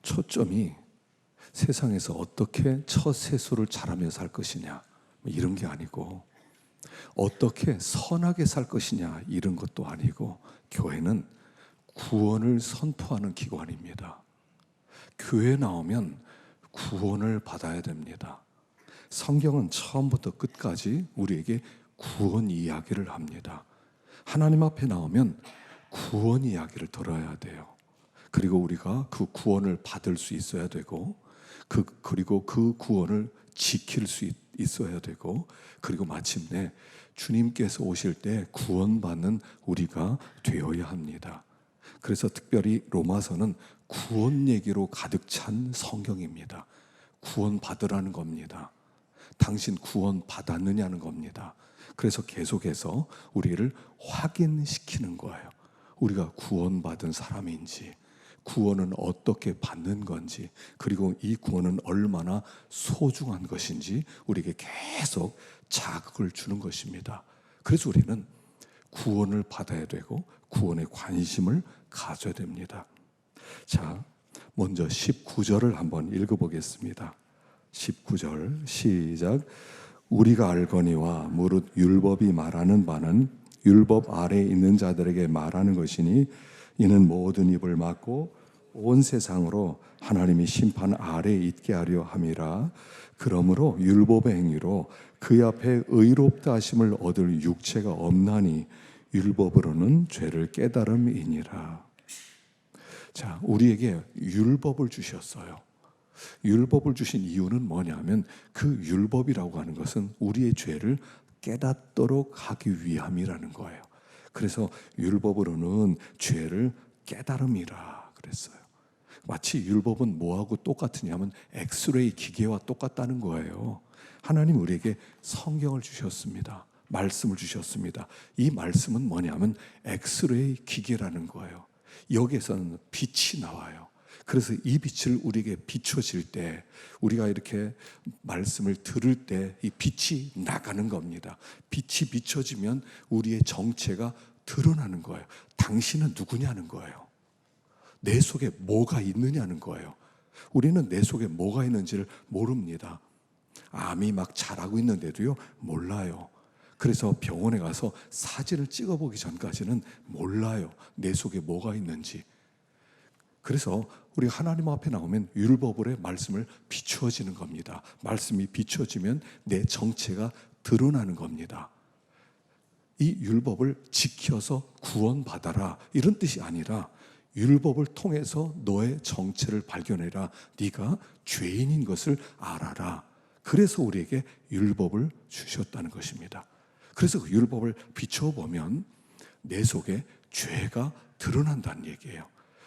초점이 세상에서 어떻게 첫 세수를 잘하며 살 것이냐 이런 게 아니고, 어떻게 선하게 살 것이냐 이런 것도 아니고, 교회는 구원을 선포하는 기관입니다. 교회 나오면 구원을 받아야 됩니다. 성경은 처음부터 끝까지 우리에게 구원 이야기를 합니다. 하나님 앞에 나오면 구원 이야기를 들어야 돼요. 그리고 우리가 그 구원을 받을 수 있어야 되고, 그리고 그 구원을 지킬 수 있어야 되고, 그리고 마침내 주님께서 오실 때 구원받는 우리가 되어야 합니다. 그래서 특별히 로마서는 구원 얘기로 가득 찬 성경입니다. 구원 받으라는 겁니다. 당신 구원 받았느냐는 겁니다. 그래서 계속해서 우리를 확인시키는 거예요. 우리가 구원받은 사람인지, 구원은 어떻게 받는 건지, 그리고 이 구원은 얼마나 소중한 것인지 우리에게 계속 자극을 주는 것입니다. 그래서 우리는 구원을 받아야 되고 구원에 관심을 가져야 됩니다. 자, 먼저 19절을 한번 읽어보겠습니다. 19절 시작. 우리가 알거니와 무릇 율법이 말하는 바는 율법 아래에 있는 자들에게 말하는 것이니, 이는 모든 입을 막고 온 세상으로 하나님이 심판 아래에 있게 하려 함이라. 그러므로 율법의 행위로 그 앞에 의롭다 하심을 얻을 육체가 없나니 율법으로는 죄를 깨달음이니라. 자, 우리에게 율법을 주셨어요. 율법을 주신 이유는 뭐냐면, 그 율법이라고 하는 것은 우리의 죄를 깨닫도록 하기 위함이라는 거예요. 그래서 율법으로는 죄를 깨달음이라 그랬어요. 마치 율법은 뭐하고 똑같으냐면 엑스레이 기계와 똑같다는 거예요. 하나님 우리에게 성경을 주셨습니다. 말씀을 주셨습니다. 이 말씀은 뭐냐면 엑스레이 기계라는 거예요. 여기에서는 빛이 나와요. 그래서 이 빛을 우리에게 비춰질 때, 우리가 이렇게 말씀을 들을 때 이 빛이 나가는 겁니다. 빛이 비춰지면 우리의 정체가 드러나는 거예요. 당신은 누구냐는 거예요. 내 속에 뭐가 있느냐는 거예요. 우리는 내 속에 뭐가 있는지를 모릅니다. 암이 막 자라고 있는데도요, 몰라요. 그래서 병원에 가서 사진을 찍어보기 전까지는 몰라요. 내 속에 뭐가 있는지. 그래서 우리가 하나님 앞에 나오면 율법의 말씀을 비추어지는 겁니다. 말씀이 비춰지면 내 정체가 드러나는 겁니다. 이 율법을 지켜서 구원받아라 이런 뜻이 아니라, 율법을 통해서 너의 정체를 발견해라. 네가 죄인인 것을 알아라. 그래서 우리에게 율법을 주셨다는 것입니다. 그래서 그 율법을 비춰보면 내 속에 죄가 드러난다는 얘기예요.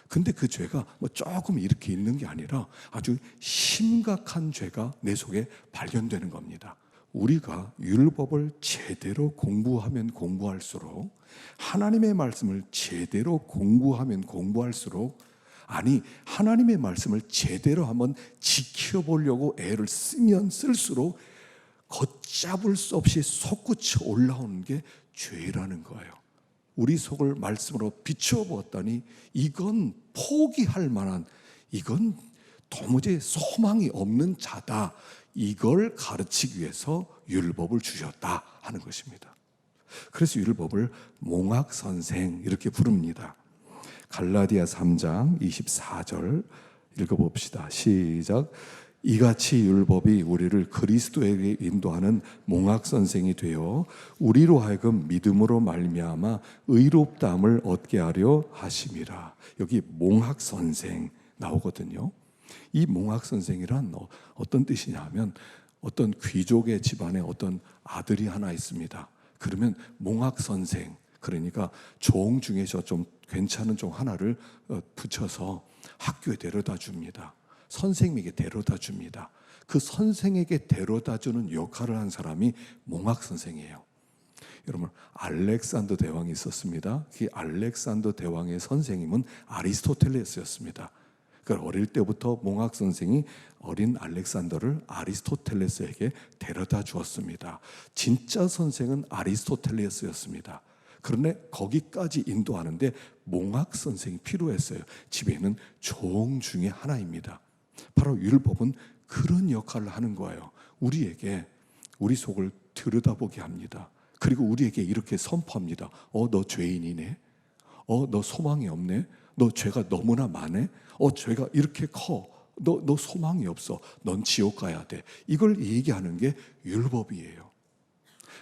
근데 그 죄가 뭐 조금 이렇게 있는 게 아니라 아주 심각한 죄가 내 속에 발견되는 겁니다. 우리가 율법을 제대로 공부하면 공부할수록, 하나님의 말씀을 제대로 공부하면 공부할수록, 아니 하나님의 말씀을 제대로 한번 지켜보려고 애를 쓰면 쓸수록 걷잡을 수 없이 솟구쳐 올라오는 게 죄라는 거예요. 우리 속을 말씀으로 비춰보았더니 이건 포기할 만한, 이건 도무지 소망이 없는 자다, 이걸 가르치기 위해서 율법을 주셨다 하는 것입니다. 그래서 율법을 몽학선생 이렇게 부릅니다. 갈라디아 3장 24절 읽어봅시다. 시작. 이같이 율법이 우리를 그리스도에게 인도하는 몽학선생이 되어 우리로 하여금 믿음으로 말미암아 의롭다함을 얻게 하려 하심이라. 여기 몽학선생 나오거든요. 이 몽학선생이란 어떤 뜻이냐 하면, 어떤 귀족의 집안에 어떤 아들이 하나 있습니다. 그러면 몽학선생, 그러니까 종 중에서 좀 괜찮은 종 하나를 붙여서 학교에 데려다 줍니다. 선생님에게 데려다 줍니다. 그 선생에게 데려다 주는 역할을 한 사람이 몽학선생이에요. 여러분, 알렉산더 대왕이 있었습니다. 그 알렉산더 대왕의 선생님은 아리스토텔레스였습니다. 그러니까 어릴 때부터 몽학 선생이 어린 알렉산더를 아리스토텔레스에게 데려다 주었습니다. 진짜 선생은 아리스토텔레스였습니다. 그런데 거기까지 인도하는데 몽학 선생이 필요했어요. 집에는 종 중에 하나입니다. 바로 율법은 그런 역할을 하는 거예요. 우리에게 우리 속을 들여다보게 합니다. 그리고 우리에게 이렇게 선포합니다. 너 죄인이네. 너 소망이 없네. 너 죄가 너무나 많네. 죄가 이렇게 커. 너 소망이 없어. 넌 지옥 가야 돼. 이걸 얘기하는 게 율법이에요.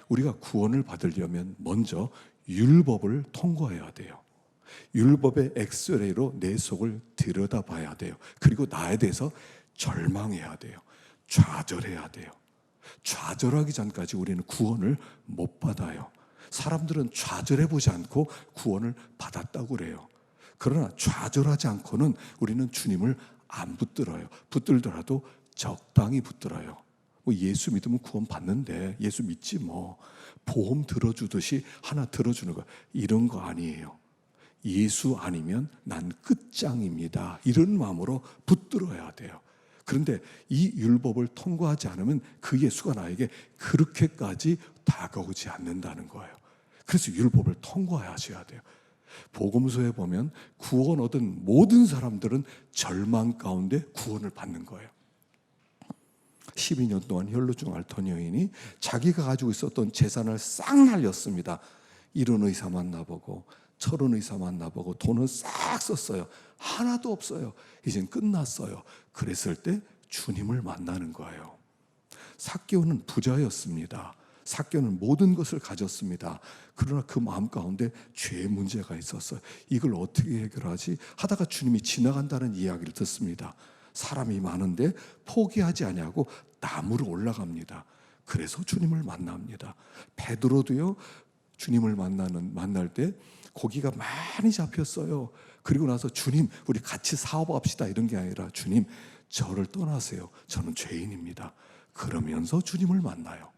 우리가 구원을 받으려면 먼저 율법을 통과해야 돼요. 율법의 엑스레이로 내 속을 들여다봐야 돼요. 그리고 나에 대해서 절망해야 돼요. 좌절해야 돼요. 좌절하기 전까지 우리는 구원을 못 받아요. 사람들은 좌절해보지 않고 구원을 받았다고 그래요. 그러나 좌절하지 않고는 우리는 주님을 안 붙들어요. 붙들더라도 적당히 붙들어요. 예수 믿으면 구원 받는데 예수 믿지 뭐. 보험 들어주듯이 하나 들어주는 거, 이런 거 아니에요. 예수 아니면 난 끝장입니다. 이런 마음으로 붙들어야 돼요. 그런데 이 율법을 통과하지 않으면 그 예수가 나에게 그렇게까지 다가오지 않는다는 거예요. 그래서 율법을 통과하셔야 돼요. 복음서에 보면 구원 얻은 모든 사람들은 절망 가운데 구원을 받는 거예요. 12년 동안 혈루증 앓던 여인이 자기가 가지고 있었던 재산을 싹 날렸습니다. 이런 의사 만나보고 저런 의사 만나보고 돈은 싹 썼어요. 하나도 없어요. 이젠 끝났어요. 그랬을 때 주님을 만나는 거예요. 삭개오는 부자였습니다. 삭개오는 모든 것을 가졌습니다. 그러나 그 마음 가운데 죄의 문제가 있었어요. 이걸 어떻게 해결하지? 하다가 주님이 지나간다는 이야기를 듣습니다. 사람이 많은데 포기하지 아니하고 나무로 올라갑니다. 그래서 주님을 만납니다. 베드로도요, 주님을 만날 때 고기가 많이 잡혔어요. 그리고 나서 주님, 우리 같이 사업합시다 이런 게 아니라 주님, 저를 떠나세요. 저는 죄인입니다. 그러면서 주님을 만나요.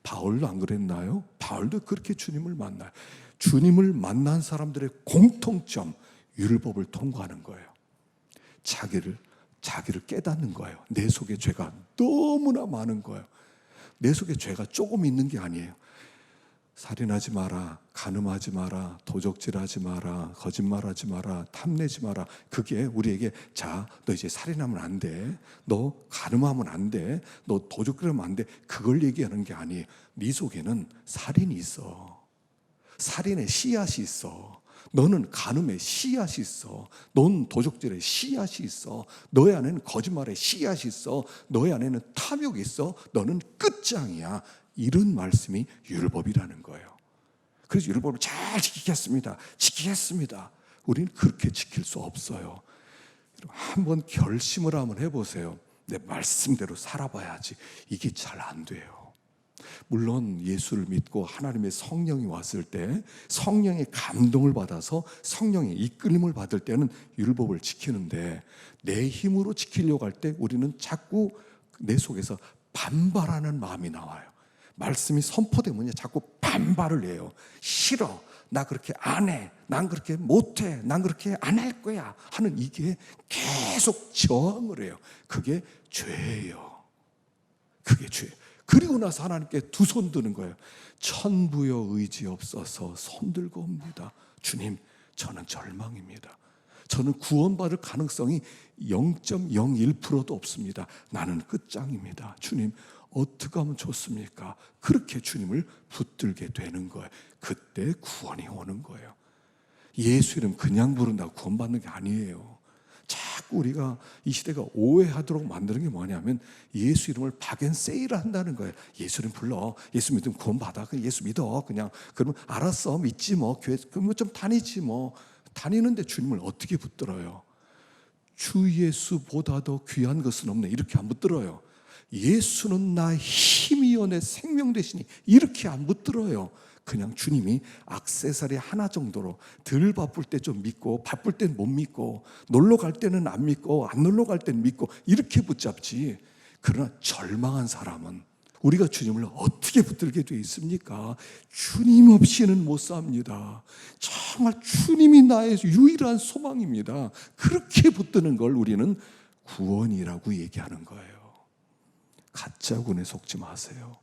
바울도 안 그랬나요? 바울도 그렇게 주님을 만나요. 주님을 만난 사람들의 공통점, 율법을 통과하는 거예요. 자기를 깨닫는 거예요. 내 속에 죄가 너무나 많은 거예요. 내 속에 죄가 조금 있는 게 아니에요. 살인하지 마라, 간음하지 마라, 도적질하지 마라, 거짓말하지 마라, 탐내지 마라. 그게 우리에게 너 이제 살인하면 안 돼, 너 간음하면 안 돼, 너 도적질하면 안 돼. 그걸 얘기하는 게 아니에요. 네 속에는 살인이 있어. 살인의 씨앗이 있어. 너는 간음의 씨앗이 있어. 넌 도적질의 씨앗이 있어. 너의 안에는 거짓말의 씨앗이 있어. 너의 안에는 탐욕이 있어. 너는 끝장이야. 이런 말씀이 율법이라는 거예요. 그래서 율법을 잘 지키겠습니다. 우리는 그렇게 지킬 수 없어요. 한번 결심을 한번 해보세요. 내 말씀대로 살아봐야지. 이게 잘 안 돼요. 물론 예수를 믿고 하나님의 성령이 왔을 때 성령의 감동을 받아서 성령의 이끌림을 받을 때는 율법을 지키는데, 내 힘으로 지키려고 할 때 우리는 자꾸 내 속에서 반발하는 마음이 나와요. 말씀이 선포되면 자꾸 반발을 해요. 싫어, 나 그렇게 안 해, 난 그렇게 못해, 난 그렇게 안 할 거야 하는, 이게 계속 저항을 해요. 그게 죄예요. 그게 죄. 그리고 나서 하나님께 두 손 드는 거예요. 천부여 의지 없어서 손 들고 옵니다. 주님, 저는 절망입니다. 저는 구원받을 가능성이 0.01%도 없습니다. 나는 끝장입니다. 주님, 어떻게 하면 좋습니까? 그렇게 주님을 붙들게 되는 거예요. 그때 구원이 오는 거예요. 예수 이름 그냥 부른다고 구원받는 게 아니에요. 자꾸 우리가 이 시대가 오해하도록 만드는 게 뭐냐면, 예수 이름을 박앤세이를 한다는 거예요. 예수 이름 불러, 예수 믿으면 구원받아, 예수 믿어, 그냥 그러면 알았어, 믿지 뭐, 교회 그러면 좀 다니지 뭐. 다니는데 주님을 어떻게 붙들어요? 주 예수보다도 귀한 것은 없네, 이렇게 안 붙들어요. 예수는 나의 힘이요 내 생명 되시니, 이렇게 안 붙들어요. 그냥 주님이 액세서리 하나 정도로, 덜 바쁠 때 좀 믿고 바쁠 땐 못 믿고, 놀러 갈 때는 안 믿고 안 놀러 갈 때는 믿고, 이렇게 붙잡지. 그러나 절망한 사람은 우리가 주님을 어떻게 붙들게 되어 있습니까? 주님 없이는 못 삽니다. 정말 주님이 나의 유일한 소망입니다. 그렇게 붙드는 걸 우리는 구원이라고 얘기하는 거예요. 가짜군에 속지 마세요.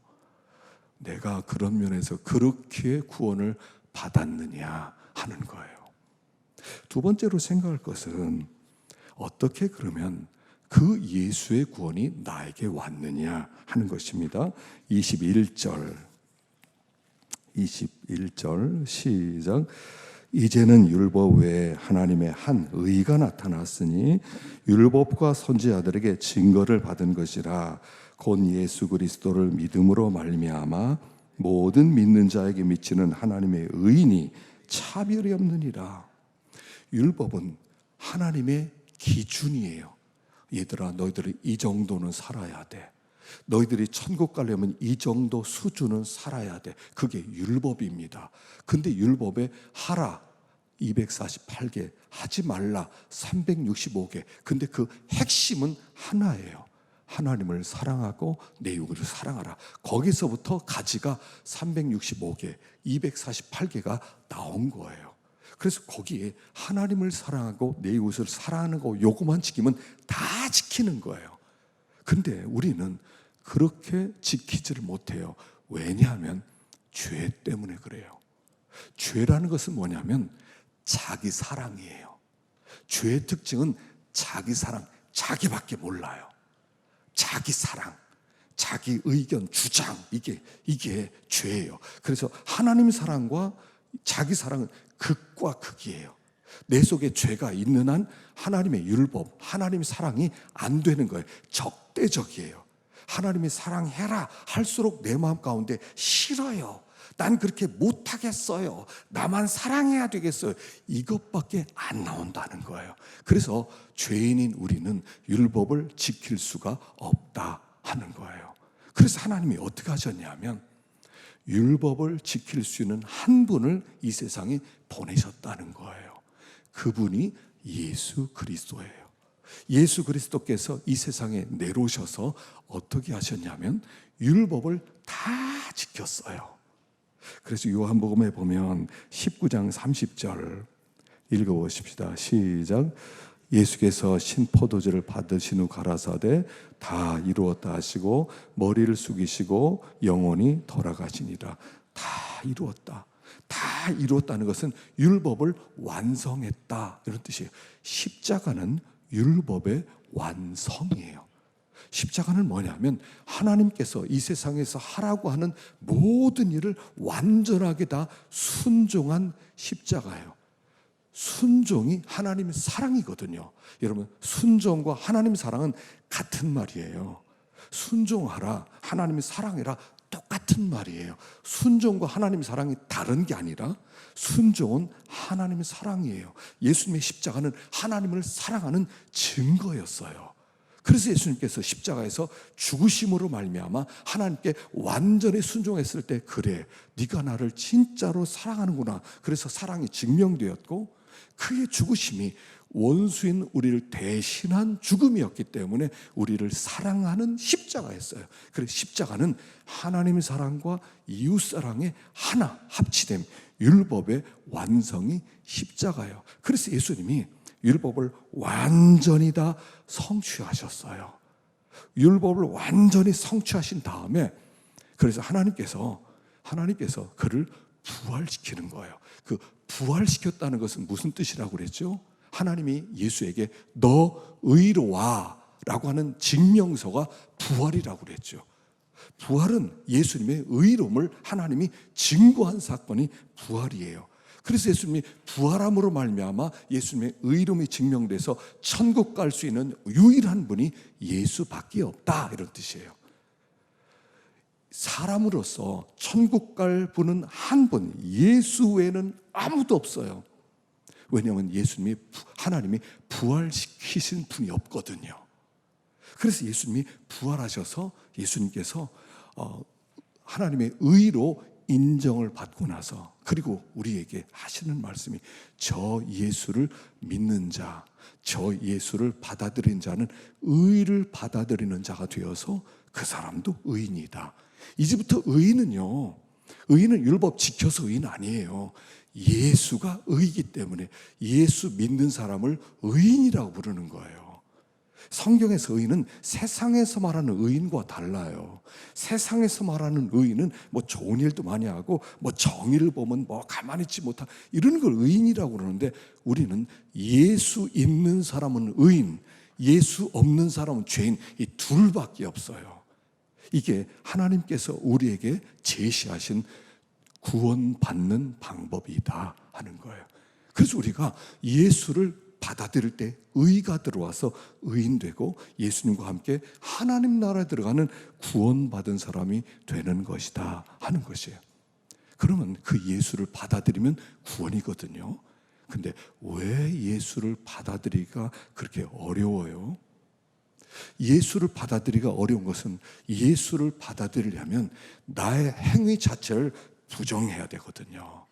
내가 그런 면에서 그렇게 구원을 받았느냐 하는 거예요. 두 번째로 생각할 것은 어떻게 그러면 그 예수의 구원이 나에게 왔느냐 하는 것입니다. 21절 시작. 이제는 율법 외에 하나님의 한 의가 나타났으니 율법과 선지자들에게 증거를 받은 것이라. 곧 예수 그리스도를 믿음으로 말미암아 모든 믿는 자에게 미치는 하나님의 의인이 차별이 없느니라. 율법은 하나님의 기준이에요. 얘들아, 너희들이 이 정도는 살아야 돼. 너희들이 천국 가려면 이 정도 수준은 살아야 돼. 그게 율법입니다. 근데 율법에 하라 248개, 하지 말라 365개. 근데 그 핵심은 하나예요. 하나님을 사랑하고 내 이웃을 사랑하라. 거기서부터 가지가 365개, 248개가 나온 거예요. 그래서 거기에 하나님을 사랑하고 내 이웃을 사랑하는 거 요거만 지키면 다 지키는 거예요. 근데 우리는 그렇게 지키지를 못해요. 왜냐하면 죄 때문에 그래요. 죄라는 것은 뭐냐면 자기 사랑이에요. 죄의 특징은 자기 사랑, 자기밖에 몰라요. 자기 사랑, 자기 의견, 주장, 이게 죄예요. 그래서 하나님 사랑과 자기 사랑은 극과 극이에요. 내 속에 죄가 있는 한 하나님의 율법, 하나님의 사랑이 안 되는 거예요. 적대적이에요. 하나님이 사랑해라 할수록 내 마음 가운데 싫어요. 난 그렇게 못하겠어요. 나만 사랑해야 되겠어요. 이것밖에 안 나온다는 거예요. 그래서 죄인인 우리는 율법을 지킬 수가 없다 하는 거예요. 그래서 하나님이 어떻게 하셨냐면 율법을 지킬 수 있는 한 분을 이 세상에 보내셨다는 거예요. 그분이 예수 그리스도예요. 예수 그리스도께서 이 세상에 내려오셔서 어떻게 하셨냐면 율법을 다 지켰어요. 그래서 요한복음에 보면 19장 30절 읽어보십시다. 시작. 예수께서 신포도주를 받으신 후 가라사대 다 이루었다 하시고 머리를 숙이시고 영원히 돌아가시니라. 다 이루었다. 다 이루었다는 것은 율법을 완성했다 이런 뜻이에요. 십자가는 율법의 완성이에요. 십자가는 뭐냐면 하나님께서 이 세상에서 하라고 하는 모든 일을 완전하게 다 순종한 십자가예요. 순종이 하나님의 사랑이거든요. 여러분, 순종과 하나님의 사랑은 같은 말이에요. 순종하라, 하나님의 사랑해라 똑같은 말이에요. 순종과 하나님의 사랑이 다른 게 아니라 순종은 하나님의 사랑이에요. 예수님의 십자가는 하나님을 사랑하는 증거였어요. 그래서 예수님께서 십자가에서 죽으심으로 말미암아 하나님께 완전히 순종했을 때 그래, 네가 나를 진짜로 사랑하는구나. 그래서 사랑이 증명되었고 그의 죽으심이 원수인 우리를 대신한 죽음이었기 때문에 우리를 사랑하는 십자가였어요. 그래서 십자가는 하나님의 사랑과 이웃 사랑의 하나 합치됨, 율법의 완성이 십자가예요. 그래서 예수님이 율법을 완전히 다 성취하셨어요. 율법을 완전히 성취하신 다음에 그래서 하나님께서 그를 부활시키는 거예요. 그 부활시켰다는 것은 무슨 뜻이라고 그랬죠? 하나님이 예수에게 너 의로 와 라고 하는 증명서가 부활이라고 그랬죠. 부활은 예수님의 의로움을 하나님이 증거한 사건이 부활이에요. 그래서 예수님이 부활함으로 말미암아 예수님의 의로움이 증명돼서 천국 갈 수 있는 유일한 분이 예수밖에 없다 이런 뜻이에요. 사람으로서 천국 갈 분은 한 분, 예수 외에는 아무도 없어요. 왜냐하면 예수님이 하나님이 부활시키신 분이 없거든요. 그래서 예수님이 부활하셔서 예수님께서 하나님의 의로 인정을 받고 나서 그리고 우리에게 하시는 말씀이 저 예수를 믿는 자, 저 예수를 받아들인 자는 의를 받아들이는 자가 되어서 그 사람도 의인이다. 이제부터 의인은요, 의인은 율법 지켜서 의인 아니에요. 예수가 의이기 때문에 예수 믿는 사람을 의인이라고 부르는 거예요. 성경에서 의인은 세상에서 말하는 의인과 달라요. 세상에서 말하는 의인은 뭐 좋은 일도 많이 하고 뭐 정의를 보면 뭐 가만히 있지 못한 이런 걸 의인이라고 그러는데, 우리는 예수 있는 사람은 의인, 예수 없는 사람은 죄인, 이 둘밖에 없어요. 이게 하나님께서 우리에게 제시하신 구원받는 방법이다 하는 거예요. 그래서 우리가 예수를 받아들일 때 의가 들어와서 의인 되고 예수님과 함께 하나님 나라에 들어가는 구원받은 사람이 되는 것이다 하는 것이에요. 그러면 그 예수를 받아들이면 구원이거든요. 근데 왜 예수를 받아들이기가 그렇게 어려워요? 예수를 받아들이기가 어려운 것은, 예수를 받아들이려면 나의 행위 자체를 부정해야 되거든요.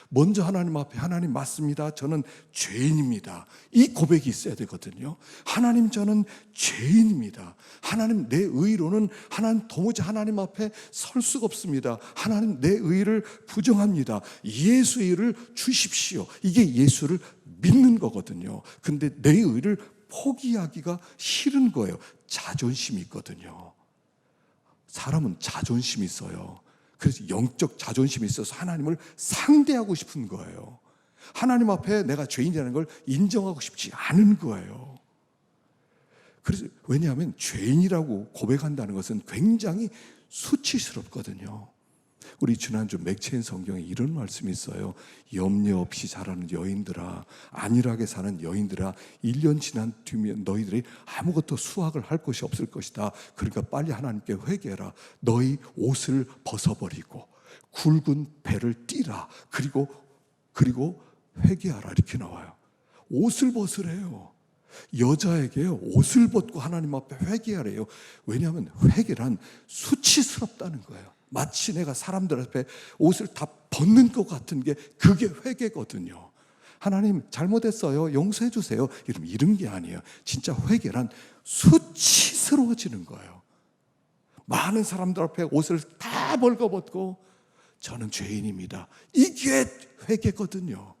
먼저 하나님 앞에, 하나님 맞습니다, 저는 죄인입니다, 이 고백이 있어야 되거든요. 하나님, 저는 죄인입니다. 하나님, 내 의로는 하나님 도무지 하나님 앞에 설 수가 없습니다. 하나님, 내 의를 부정합니다. 예수의 의를 주십시오. 이게 예수를 믿는 거거든요. 근데 내 의를 포기하기가 싫은 거예요. 자존심이 있거든요. 사람은 자존심이 있어요. 그래서 영적 자존심이 있어서 하나님을 상대하고 싶은 거예요. 하나님 앞에 내가 죄인이라는 걸 인정하고 싶지 않은 거예요. 그래서 왜냐하면 죄인이라고 고백한다는 것은 굉장히 수치스럽거든요. 우리 지난주 맥체인 성경에 이런 말씀이 있어요. 염려 없이 자라는 여인들아, 안일하게 사는 여인들아, 1년 지난 뒤면 너희들이 아무것도 수확을 할 것이 없을 것이다. 그러니까 빨리 하나님께 회개해라. 너희 옷을 벗어버리고 굵은 배를 띠라. 그리고 회개하라. 이렇게 나와요. 옷을 벗으래요. 여자에게 옷을 벗고 하나님 앞에 회개하래요. 왜냐하면 회개란 수치스럽다는 거예요. 마치 내가 사람들 앞에 옷을 다 벗는 것 같은 게 그게 회개거든요. 하나님, 잘못했어요, 용서해 주세요, 이런 게 아니에요. 진짜 회개란 수치스러워지는 거예요. 많은 사람들 앞에 옷을 다 벌거벗고 저는 죄인입니다, 이게 회개거든요.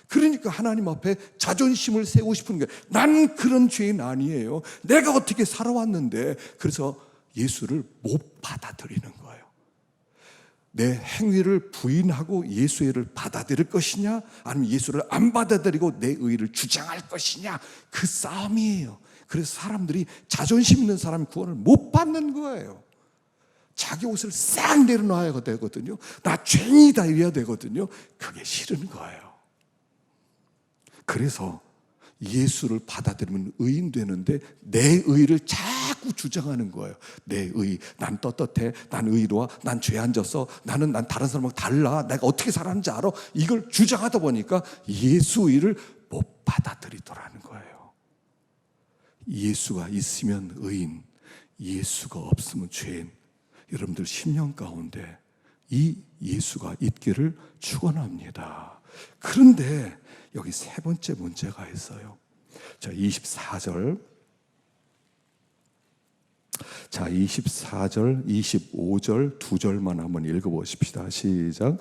그러니까 하나님 앞에 자존심을 세우고 싶은 게, 난 그런 죄인 아니에요, 내가 어떻게 살아왔는데. 그래서 예수를 못 받아들이는 거예요. 내 행위를 부인하고 예수의 의를 받아들일 것이냐, 아니면 예수를 안 받아들이고 내 의를 주장할 것이냐, 그 싸움이에요. 그래서 사람들이, 자존심 있는 사람이 구원을 못 받는 거예요. 자기 옷을 싹 내려놔야 되거든요. 나 죄인이다 이래야 되거든요. 그게 싫은 거예요. 그래서 예수를 받아들이면 의인 되는데 내 의를 자꾸 주장하는 거예요. 내 의, 난 떳떳해, 난 의로워, 난 죄 안 졌어, 난 다른 사람하고 달라, 내가 어떻게 살았는지 알아, 이걸 주장하다 보니까 예수 의를 못 받아들이더라는 거예요. 예수가 있으면 의인, 예수가 없으면 죄인. 여러분들 심령 가운데 이 예수가 있기를 축원합니다. 그런데 여기 세 번째 문제가 있어요. 자, 24절. 자, 24절, 25절 두 절만 한번 읽어보십시다. 시작.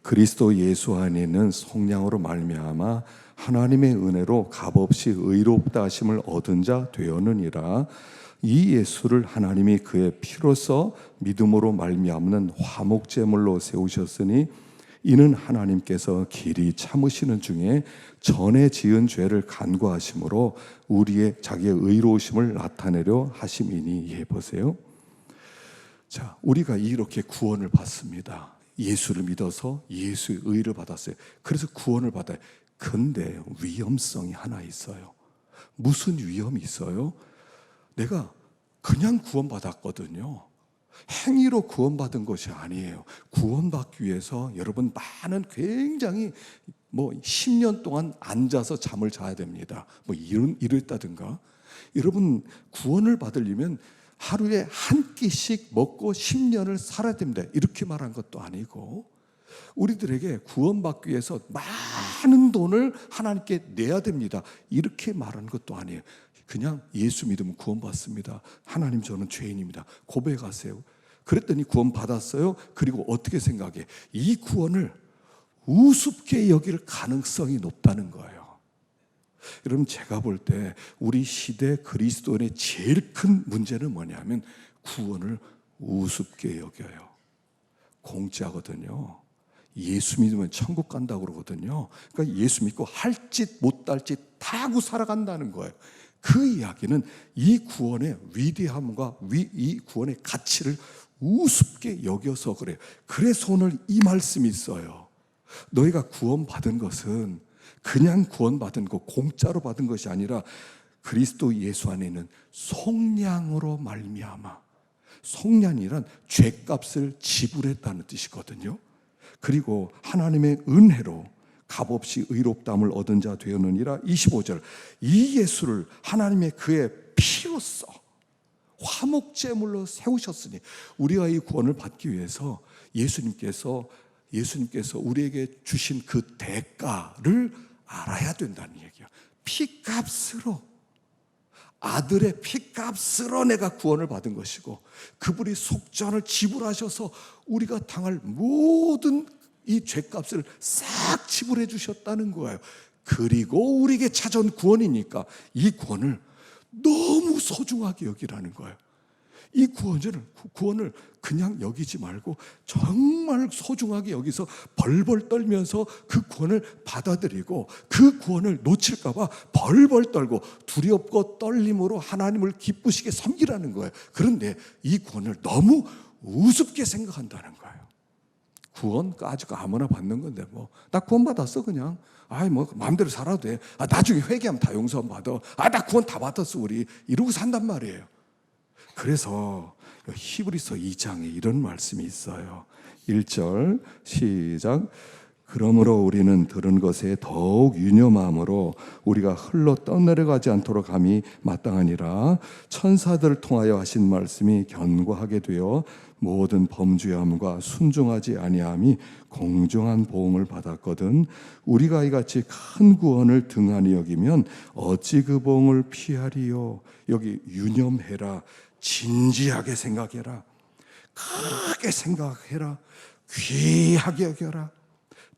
그리스도 예수 안에 있는 속량으로 말미암아 하나님의 은혜로 값없이 의롭다 하심을 얻은 자 되었느니라. 이 예수를 하나님이 그의 피로써 믿음으로 말미암는 화목제물로 세우셨으니 이는 하나님께서 길이 참으시는 중에 전에 지은 죄를 간구하심으로 우리의 자기의 의로우심을 나타내려 하심이니. 예, 보세요. 자, 우리가 이렇게 구원을 받습니다. 예수를 믿어서 예수의 의를 받았어요. 그래서 구원을 받아요. 근데 위험성이 하나 있어요. 무슨 위험이 있어요? 내가 그냥 구원받았거든요. 행위로 구원받은 것이 아니에요. 구원받기 위해서 여러분 많은, 굉장히 10년 동안 앉아서 잠을 자야 됩니다. 이랬다든가. 여러분 구원을 받으려면 하루에 한 끼씩 먹고 10년을 살아야 됩니다. 이렇게 말한 것도 아니고, 우리들에게 구원받기 위해서 많은 돈을 하나님께 내야 됩니다. 이렇게 말하는 것도 아니에요. 그냥 예수 믿으면 구원받습니다. 하나님, 저는 죄인입니다, 고백하세요. 그랬더니 구원받았어요. 그리고 어떻게 생각해? 이 구원을 우습게 여길 가능성이 높다는 거예요. 여러분, 제가 볼 때 우리 시대 그리스도인의 제일 큰 문제는 뭐냐면 구원을 우습게 여겨요. 공짜거든요. 예수 믿으면 천국 간다고 그러거든요. 그러니까 예수 믿고 할 짓 못할 짓 다 하고 살아간다는 거예요. 그 이야기는 이 구원의 위대함과 이 구원의 가치를 우습게 여겨서 그래요. 그래서 오늘 이 말씀이 있어요. 너희가 구원받은 것은 그냥 구원받은 것, 공짜로 받은 것이 아니라 그리스도 예수 안에 있는 속량으로 말미암아. 속량이란 죄값을 지불했다는 뜻이거든요. 그리고 하나님의 은혜로 값없이 의롭다함을 얻은 자 되었느니라. 25절, 이 예수를 하나님의 그의 피로써 화목제물로 세우셨으니, 우리가 이 구원을 받기 위해서 예수님께서 우리에게 주신 그 대가를 알아야 된다는 얘기야. 피값으로, 아들의 피값으로 내가 구원을 받은 것이고, 그분이 속전을 지불하셔서 우리가 당할 모든 이 죄값을 싹 지불해 주셨다는 거예요. 그리고 우리에게 찾아온 구원이니까 이 구원을 너무 소중하게 여기라는 거예요. 이 구원을 그냥 여기지 말고 정말 소중하게 여기서 벌벌 떨면서 그 구원을 받아들이고, 그 구원을 놓칠까 봐 벌벌 떨고 두렵고 떨림으로 하나님을 기쁘시게 섬기라는 거예요. 그런데 이 구원을 너무 우습게 생각한다는 거예요. 구원 가지고 아무나 받는 건데, 뭐 나 구원 받았어 그냥, 뭐 마음대로 살아도 돼, 나중에 회개하면 다 용서 받아, 나 구원 다 받았어 우리, 이러고 산단 말이에요. 그래서 히브리서 2장에 이런 말씀이 있어요. 1절 시작. 그러므로 우리는 들은 것에 더욱 유념함으로 우리가 흘러 떠내려가지 않도록 함이 마땅하니라. 천사들을 통하여 하신 말씀이 견고하게 되어 모든 범죄함과 순종하지 아니함이 공정한 보응을 받았거든. 우리가 이같이 큰 구원을 등한히 여기면 어찌 그 보응을 피하리요. 여기 유념해라, 진지하게 생각해라, 크게 생각해라, 귀하게 여겨라.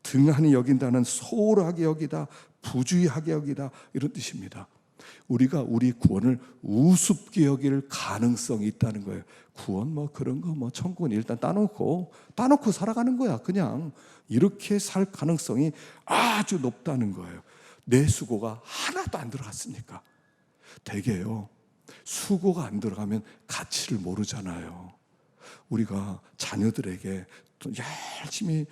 등한히 여긴다는 소홀하게 여기다, 부주의하게 여기다, 이런 뜻입니다. 우리가 우리 구원을 우습게 여길 가능성이 있다는 거예요. 구원 뭐 그런 거, 뭐 천국은 일단 따놓고 살아가는 거야. 그냥 이렇게 살 가능성이 아주 높다는 거예요. 내 수고가 하나도 안 들어갔으니까. 되게요, 수고가 안 들어가면 가치를 모르잖아요. 우리가 자녀들에게 열심히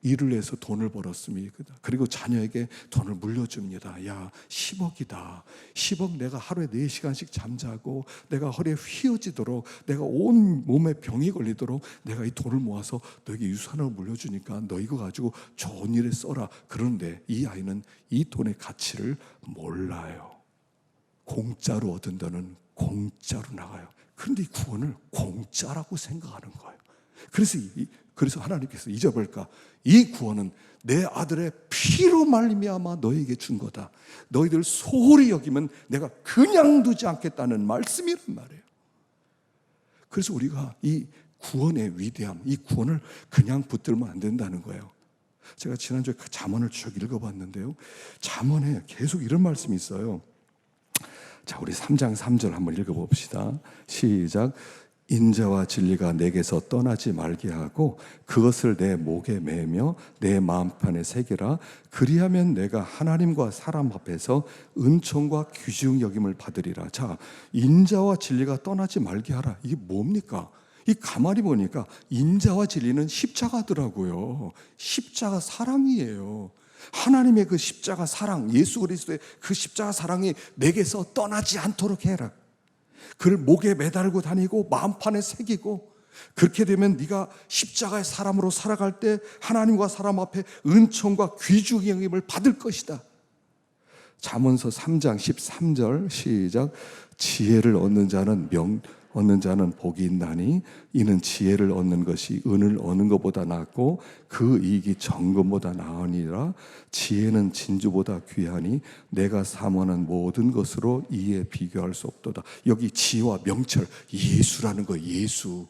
일을 해서 돈을 벌었습니다. 그리고 자녀에게 돈을 물려줍니다. 야, 10억이다. 10억 내가 하루에 4시간씩 잠자고 내가 허리에 휘어지도록, 내가 온 몸에 병이 걸리도록 내가 이 돈을 모아서 너에게 유산을 물려주니까 너 이거 가지고 좋은 일에 써라. 그런데 이 아이는 이 돈의 가치를 몰라요. 공짜로 얻은 돈은 공짜로 나가요. 그런데 이 구원을 공짜라고 생각하는 거예요. 그래서 하나님께서 잊어버릴까? 이 구원은 내 아들의 피로 말미암아 너에게 준 거다. 너희들 소홀히 여기면 내가 그냥 두지 않겠다는 말씀이란 말이에요. 그래서 우리가 이 구원의 위대함, 이 구원을 그냥 붙들면 안 된다는 거예요. 제가 지난주에 잠언을 쭉 읽어봤는데요, 잠언에 계속 이런 말씀이 있어요. 자, 우리 3장 3절 한번 읽어봅시다. 시작. 인자와 진리가 내게서 떠나지 말게 하고 그것을 내 목에 매며 내 마음판에 새기라. 그리하면 내가 하나님과 사람 앞에서 은총과 귀중 여김을 받으리라. 자, 인자와 진리가 떠나지 말게 하라. 이게 뭡니까? 이 가만히 보니까 인자와 진리는 십자가더라고요. 십자가 사랑이에요. 하나님의 그 십자가 사랑, 예수 그리스도의 그 십자가 사랑이 내게서 떠나지 않도록 해라. 그를 목에 매달고 다니고 마음판에 새기고, 그렇게 되면 네가 십자가의 사람으로 살아갈 때 하나님과 사람 앞에 은총과 귀중의 여김을 받을 것이다. 잠언서 3장 13절 시작. 지혜를 얻는 자는 복이 있나니 이는 지혜를 얻는 것이 은을 얻는 것보다 낫고 그 이익이 정금보다 나으니라. 지혜는 진주보다 귀하니 내가 사모하는 모든 것으로 이에 비교할 수 없도다. 여기 지혜와 명철, 예수라는 거예요. 예수.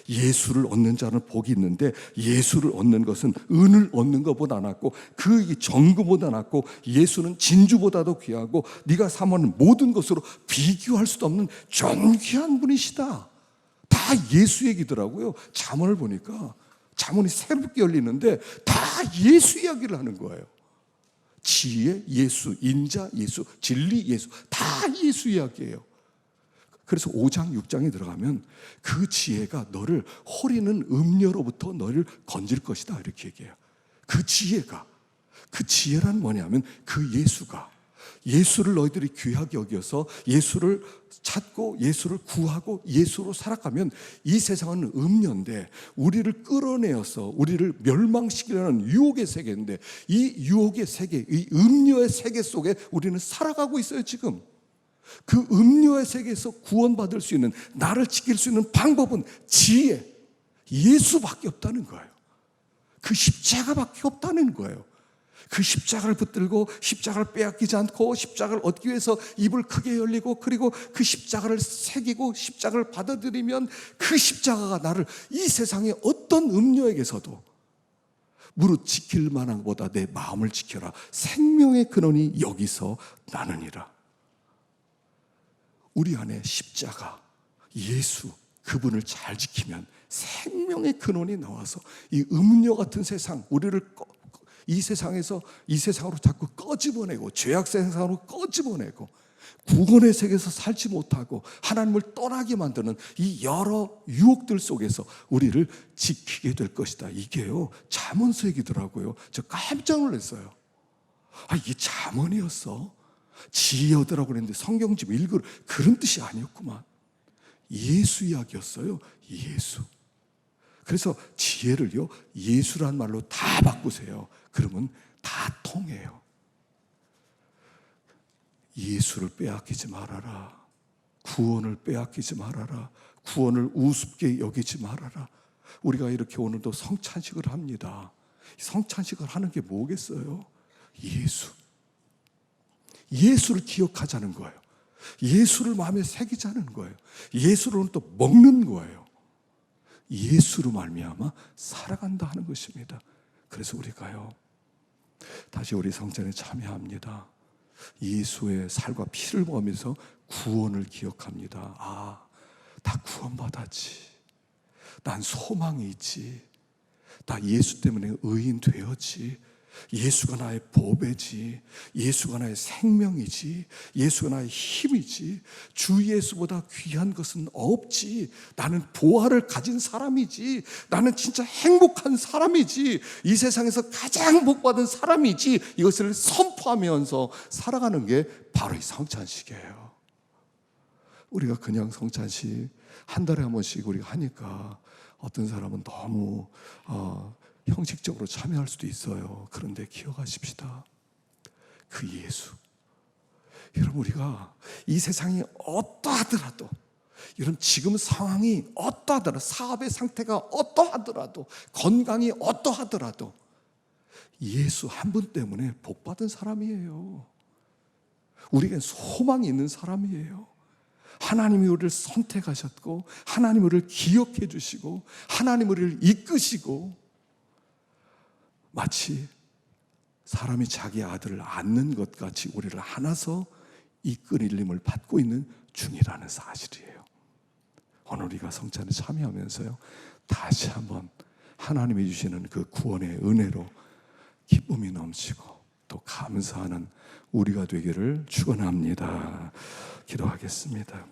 예수를 얻는 자는 복이 있는데 예수를 얻는 것은 은을 얻는 것보다 낫고 그 정금보다 낫고 예수는 진주보다도 귀하고 네가 삼하는 모든 것으로 비교할 수도 없는 존귀한 분이시다. 다 예수 얘기더라고요. 잠언을 보니까 잠언이 새롭게 열리는데 다 예수 이야기를 하는 거예요. 지혜 예수, 인자 예수, 진리 예수, 다 예수 이야기예요. 그래서 5장 6장에 들어가면 그 지혜가 너를 호리는 음녀로부터 너를 건질 것이다 이렇게 얘기해요. 그 지혜가, 그 지혜란 뭐냐면 그 예수가, 예수를 너희들이 귀하게 여겨서 예수를 찾고 예수를 구하고 예수로 살아가면 이 세상은 음녀인데 우리를 끌어내어서 우리를 멸망시키려는 유혹의 세계인데 이 유혹의 세계, 이 음녀의 세계 속에 우리는 살아가고 있어요 지금. 그 음료의 세계에서 구원받을 수 있는, 나를 지킬 수 있는 방법은 지혜, 예수밖에 없다는 거예요. 그 십자가밖에 없다는 거예요. 그 십자가를 붙들고 십자가를 빼앗기지 않고 십자가를 얻기 위해서 입을 크게 열리고 그리고 그 십자가를 새기고 십자가를 받아들이면 그 십자가가 나를 이 세상의 어떤 음료에게서도 무릇 지킬 만한 것보다 내 마음을 지켜라. 생명의 근원이 여기서 나느니라. 우리 안에 십자가, 예수, 그분을 잘 지키면 생명의 근원이 나와서 이 음료 같은 세상, 우리를 이 세상에서 이 세상으로 자꾸 꺼집어내고 죄악 세상으로 꺼집어내고 구원의 세계에서 살지 못하고 하나님을 떠나게 만드는 이 여러 유혹들 속에서 우리를 지키게 될 것이다. 이게요 잠언서 얘기더라고요. 저 깜짝 놀랐어요. 이게 잠언이었어? 지혜 얻으라고 그랬는데 성경 좀 읽으라 그런 뜻이 아니었구만. 예수 이야기였어요. 예수. 그래서 지혜를요 예수란 말로 다 바꾸세요. 그러면 다 통해요. 예수를 빼앗기지 말아라. 구원을 빼앗기지 말아라. 구원을 우습게 여기지 말아라. 우리가 이렇게 오늘도 성찬식을 합니다. 성찬식을 하는 게 뭐겠어요? 예수. 예수를 기억하자는 거예요. 예수를 마음에 새기자는 거예요. 예수로는 또 먹는 거예요. 예수로 말미암아 살아간다 하는 것입니다. 그래서 우리가요 다시 우리 성전에 참여합니다. 예수의 살과 피를 먹으면서 구원을 기억합니다. 다 구원받았지. 난 소망이 있지. 나 예수 때문에 의인 되었지. 예수가 나의 보배지. 예수가 나의 생명이지. 예수가 나의 힘이지. 주 예수보다 귀한 것은 없지. 나는 보화를 가진 사람이지. 나는 진짜 행복한 사람이지. 이 세상에서 가장 복받은 사람이지. 이것을 선포하면서 살아가는 게 바로 이 성찬식이에요. 우리가 그냥 성찬식 한 달에 한 번씩 우리가 하니까 어떤 사람은 너무 형식적으로 참여할 수도 있어요. 그런데 기억하십시다. 그 예수. 여러분 우리가 이 세상이 어떠하더라도 이런 지금 상황이 어떠하더라도 사업의 상태가 어떠하더라도 건강이 어떠하더라도 예수 한 분 때문에 복받은 사람이에요. 우리에겐 소망이 있는 사람이에요. 하나님이 우리를 선택하셨고 하나님이 우리를 기억해 주시고 하나님이 우리를 이끄시고 마치 사람이 자기 아들을 안는 것 같이 우리를 안아서 이끌림을 받고 있는 중이라는 사실이에요. 오늘 우리가 성찬에 참여하면서요 다시 한번 하나님이 주시는 그 구원의 은혜로 기쁨이 넘치고 또 감사하는 우리가 되기를 축원합니다. 기도하겠습니다.